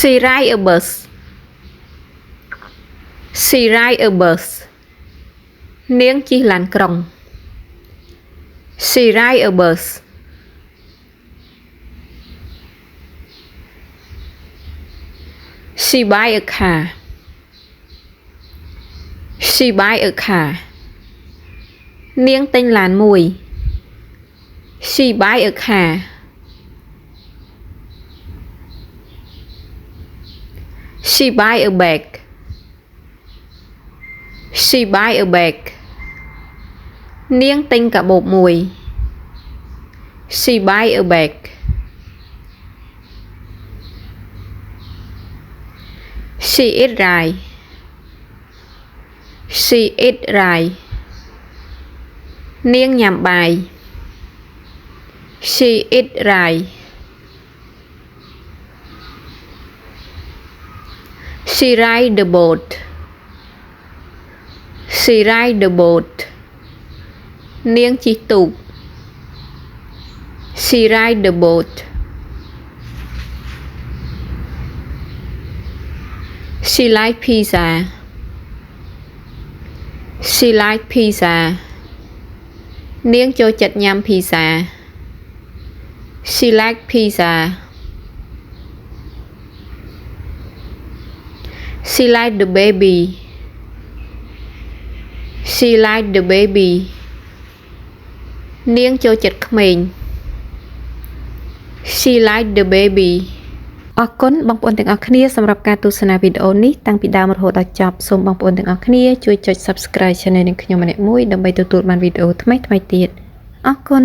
She ride a bus. She ride a bus. នាងជិះឡានក្រុង She ride a bus. She buy a car. She buy a car. នាងទិញឡានមួយ She buy a car. She buy a bag. She buy a bag. នាងទិញកាបូបមួយ She buy a bag. She eat rice. She eat rice. នាងញ៉ាំបាយ She eat rice. She ride the boat. She ride the boat. នាងជិះទូក She ride the boat. She like pizza. She like pizza. នាងចូលចិត្តញ៉ាំ pizza. She like pizza. She like the baby. She like the baby. នាងចូលចិត្តក្មេង She like the baby. អរគុណបងប្អូនទាំងអស់គ្នាសម្រាប់ការទស្សនាវីដេអូនេះតាំងពីដើមរហូតដល់ចប់សូមបងប្អូនទាំងអស់គ្នាជួយចុច Subscribe Channel នេះខ្ញុំម្នាក់មួយដើម្បីទទួលបានវីដេអូថ្មីៗទៀតអរគុណ